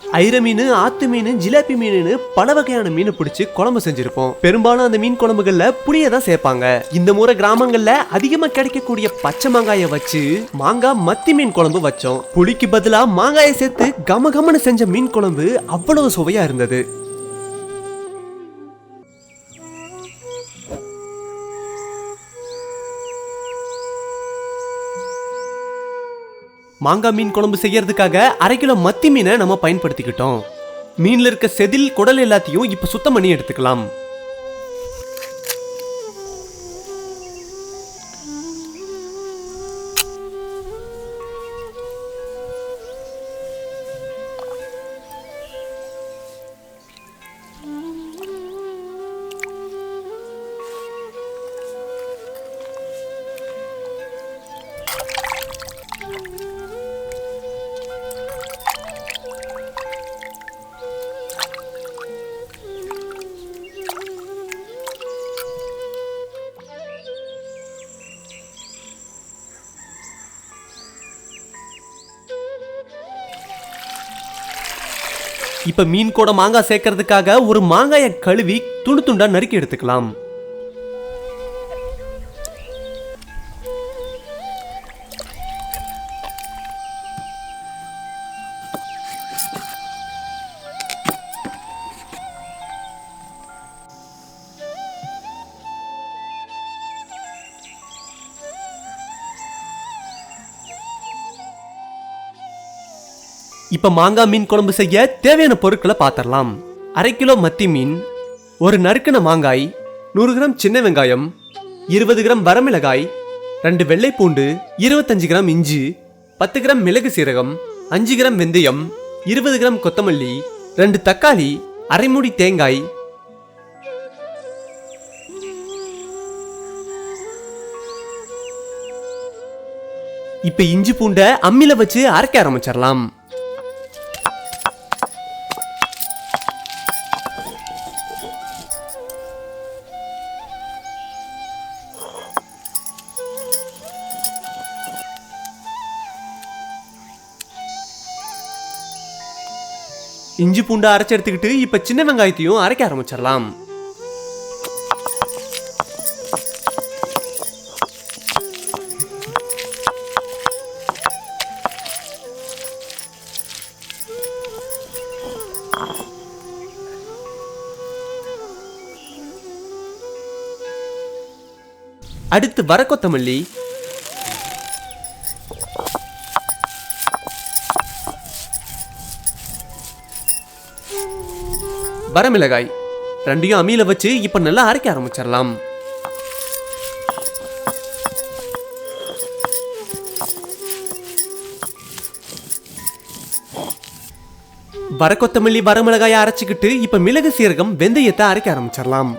ஐர மீன், ஆத்து மீன், ஜிலேபி மீன் பல வகையான மீன் பிடிச்சி குழம்பு செஞ்சிருப்போம். பெரும்பாலும் அந்த மீன் குழம்புகள்ல புளியை தான் சேர்ப்பாங்க. இந்த முறை கிராமங்கள்ல அதிகமா கிடைக்கக்கூடிய பச்சை மாங்காயை வச்சு மாங்காய் மத்தி மீன் குழம்பு வச்சோம். புளிக்கு பதிலா மாங்காயை சேர்த்து கமகமன்னு செஞ்ச மீன் குழம்பு அவ்வளவு சுவையா இருந்தது. மாங்காய் மீன் குழம்பு செய்யறதுக்காக 1/2 கிலோ மத்தி மீனை நம்ம பயன்படுத்திக்கிட்டோம். மீன்ல இருக்க செதில், குடல் எல்லாத்தையும் இப்ப சுத்தம் பண்ணி எடுத்துக்கலாம். இப்ப மீன் கூட மாங்காய் சேர்க்கறதுக்காக ஒரு மாங்காயை கழுவி துண்டு துண்டா நறுக்கி எடுத்துக்கலாம். இப்ப மாங்காய் மீன் குழம்பு செய்ய தேவையான பொருட்களை பார்த்திடலாம். 1/2 கிலோ மத்தி மீன், ஒரு நறுக்கின மாங்காய், 100 கிராம் சின்ன வெங்காயம், 20 கிராம் வரமிளகாய், 2 வெள்ளை பூண்டு, 25 கிராம் இஞ்சி, 10 கிராம் மிளகு சீரகம், 5 கிராம் வெந்தயம், 20 கிராம் கொத்தமல்லி, 2 தக்காளி, அரை மூடி தேங்காய். இப்ப இஞ்சி பூண்டை அம்மில வச்சு அரைக்க ஆரம்பிச்சிடலாம். இஞ்சி பூண்டை அரைச்சு எடுத்துக்கிட்டு இப்ப சின்ன வெங்காயத்தையும் அரைக்க ஆரம்பிச்சிடலாம். அடுத்து வர கொத்தமல்லி, வரமிளகாய், ரெண்டையும் அம்மியில வச்சு இப்ப நல்லா அரைக்க ஆரம்பிச்சிடலாம். வர கொத்தமல்லி, வரமிளகாயை அரைச்சுக்கிட்டு இப்ப மிளகு சீரகம், வெந்தயத்தை அரைக்க ஆரம்பிச்சிடலாம்.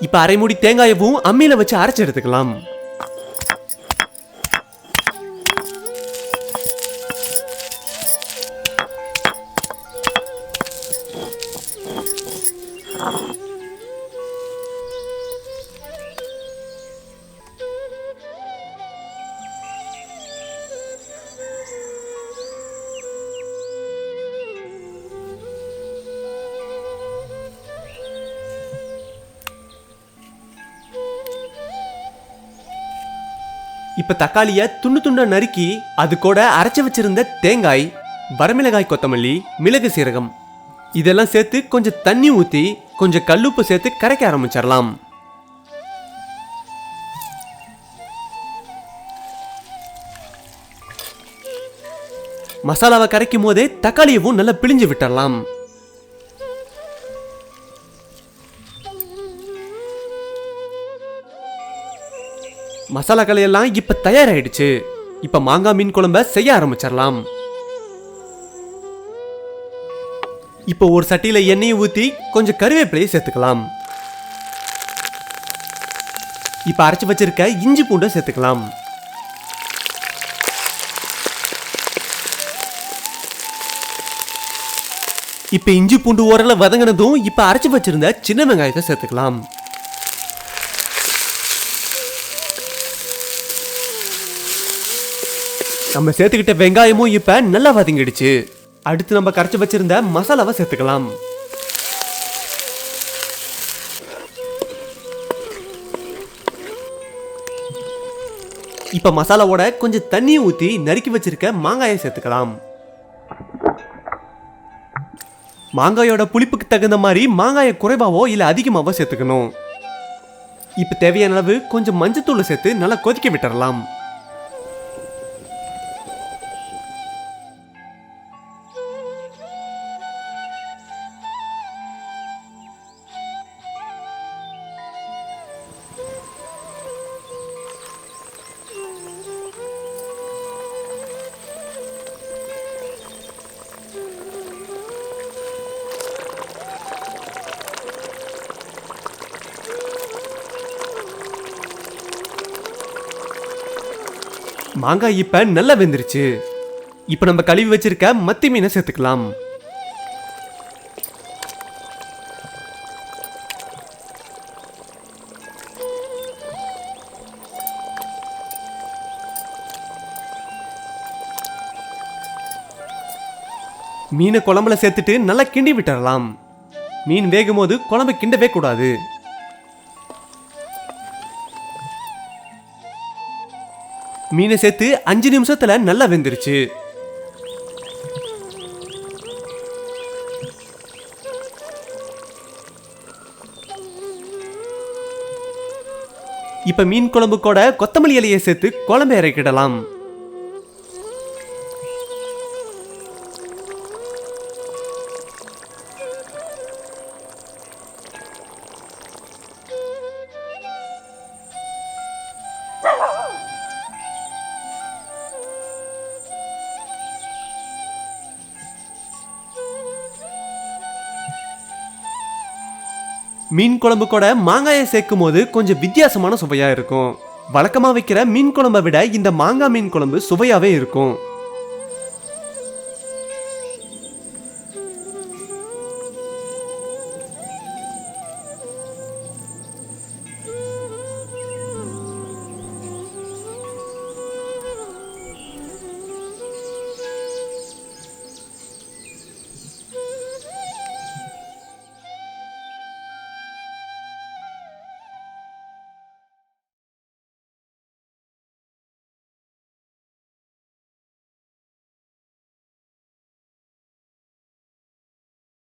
இப்ப அரை மூடி தேங்காயவும் அம்மியில வச்சு அரைச்சு எடுத்துக்கலாம். இப்ப தக்காளிய துண்டு துண்டா நறுக்கி அது கூட அரைச்சு வச்சிருந்த தேங்காய், வரமிளகாய், கொத்தமல்லி, மிளகு சீரகம் இதெல்லாம் சேர்த்து கொஞ்சம் தண்ணி ஊத்தி கொஞ்சம் கல்லுப்பு சேர்த்து கரைக்க ஆரம்பிச்சிடலாம். மசாலாவை கரைக்கும் போதே தக்காளியவும் நல்லா பிழிஞ்சு விட்டுறலாம். மசாலாக்கள் எல்லாம் இப்ப தயாராயிடுச்சு. இப்ப மாங்காய் மீன் குழம்ப செய்ய ஆரம்பிச்சிடலாம். இப்ப ஒரு சட்டியில எண்ணெயை ஊத்தி கொஞ்சம் கருவேப்பிலையை சேர்த்துக்கலாம். இப்ப அரைச்சு வச்சிருக்க இஞ்சி பூண்டை சேர்த்துக்கலாம். இப்ப இஞ்சி பூண்டு ஓரளவு வதங்கினதும் இப்ப அரைச்சு வச்சிருந்த சின்ன வெங்காயத்தை சேர்த்துக்கலாம். நம்ம சேர்த்துக்கிட்ட வெங்காயமும் இப்ப நல்லா வதங்கிடுச்சு. அடுத்து நம்ம கரைச்சு வச்சிருந்த மசாலாவை சேர்த்துக்கலாம். இப்ப மசாலாவோட கொஞ்சம் தண்ணியை ஊத்தி நறுக்கி வச்சிருக்க மாங்காயை சேர்த்துக்கலாம். மாங்காயோட புளிப்புக்கு தகுந்த மாதிரி மாங்காயை குறைவாவோ இல்ல அதிகமாவோ சேர்த்துக்கணும். இப்ப தேவையான அளவு கொஞ்சம் மஞ்சத்தூளை சேர்த்து நல்லா கொதிக்க விட்டுறலாம். மாங்காய் இப்ப நல்லா வெந்துருச்சு. இப்ப நம்ம கழுவி வச்சிருக்க மத்தி மீனை சேர்த்துக்கலாம். மீனை குழம்புல சேர்த்துட்டு நல்லா கிண்டி விட்டுறலாம். மீன் வேகும் போது குழம்பு கிண்டவே கூடாது. மீனை சேர்த்து 5 நிமிஷத்துல நல்லா வெந்துருச்சு. இப்ப மீன் குழம்பு கூட கொத்தமல்லி இலையை சேர்த்து குழம்பு இறக்கிடலாம். மீன் குழம்பு கூட மாங்காயை சேர்க்கும் போது கொஞ்சம் வித்தியாசமான சுவையா இருக்கும். வழக்கமா வைக்கிற மீன் குழம்பை விட இந்த மாங்காய் மீன் குழம்பு சுவையாவே இருக்கும்.